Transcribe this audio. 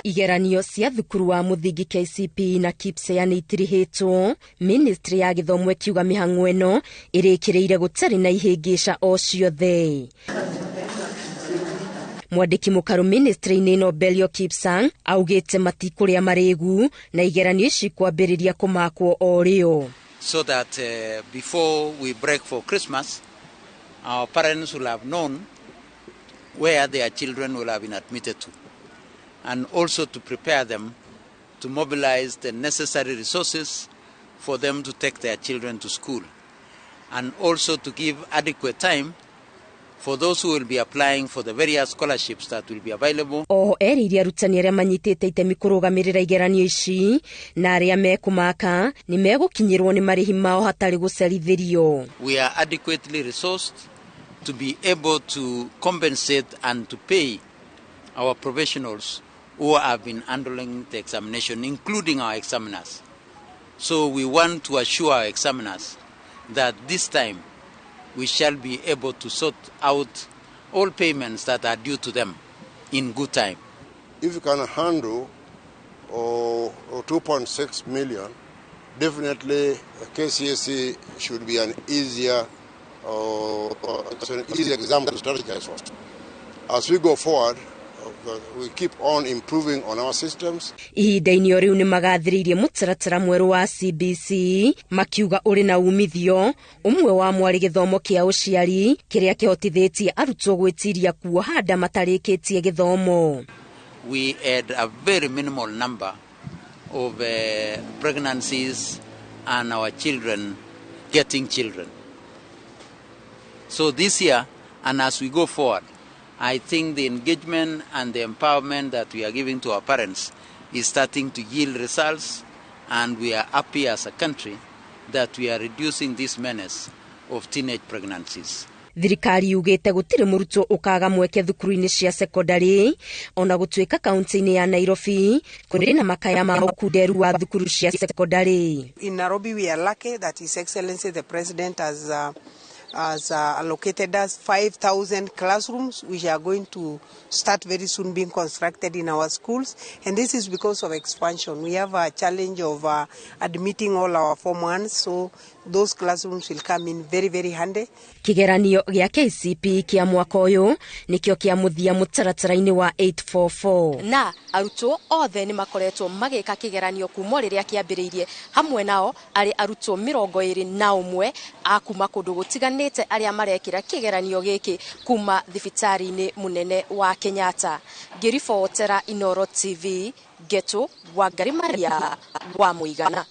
Igeranio cia thukuru wa muthingi KCPE na KPSEA nĩ itirĩhĩtwo. Ministry ya gĩthomo ĩkiuga mĩhang'o ĩno ĩrĩkĩrĩire gũtarĩ na ihĩngĩca o ciothe. Mwandĩki mũkaru ministry-inĩ ĩno Belio Kipsang augĩte matikũrĩa marĩgu na igeranio ici kwambĩrĩria kũmakwo orĩo. So that before we break for Christmas, our parents will have known where their children will have been admitted to, and also to prepare them to mobilize the necessary resources for them to take their children to school, and also to give adequate time for those who will be applying for the various scholarships that will be available. Oho eririe arutani arĩa manyitĩte itemi kũrũgamĩrĩra igeranio ici na arĩa mekũmaka nĩ megũkinyĩrwo nĩ marĩhi mao hatarĩ gũcerithĩrio. We are adequately resourced to be able to compensate and to pay our professionals who have been handling the examination, including our examiners. So we want to assure our examiners that this time we shall be able to sort out all payments that are due to them in good time. If you can handle 2.6 million, definitely KCSE should be an easier exam to strategize for. As we go forward, we keep on improving on our systems. Ihinda-inĩ rĩu nĩ magathĩrĩirie mũtaratara mwerũ wa CBC makiuga ũrĩ na umithio ũmwe wa mwarĩ gĩthomo kĩa ũciari kĩrĩa kĩhotithĩtie arutwo gwĩtiria kuoha nda matarĩkĩtie gĩthomo. We had a very minimal number of pregnancies and our children getting children. So this year, and as we go forward, I think the engagement and the empowerment that we are giving to our parents is starting to yield results, and we are happy as a country that we are reducing this menace of teenage pregnancies. Thirikari yugĩte gũtirĩ mũrutwo ũkaga mweke thukuru-inĩ cia secondary ona gũtuĩka kaunti-inĩ ya Nairobi kũrĩ na makaya ma ũkunderu wa thukuru cia secondary. In Nairobi we are lucky that His Excellency the President has allocated us 5,000 classrooms which are going to start very soon being constructed in our schools, and this is because of expansion. We have a challenge of admitting all our Form 1s, so those classrooms will come in very, very handy. Kigeranio gĩa KCPE kĩa mwaka ũyũ nĩkĩo kĩa mũthia mũtaratara-inĩ wa 844. Na arutwo othe nĩ makoretwo magĩka kĩgeranio kuma rĩrĩa kĩambĩrĩirie, hamwe nao arĩ arutwo 21 a kuma kũndũ gũtiganĩte arĩa marekĩra kĩgeranio gĩkĩ kuma thibitarĩ-inĩ mũnene wa Kenyatta. Ngĩribotera Inooro TV, Geto wa Ngari Maria wa Mũigana.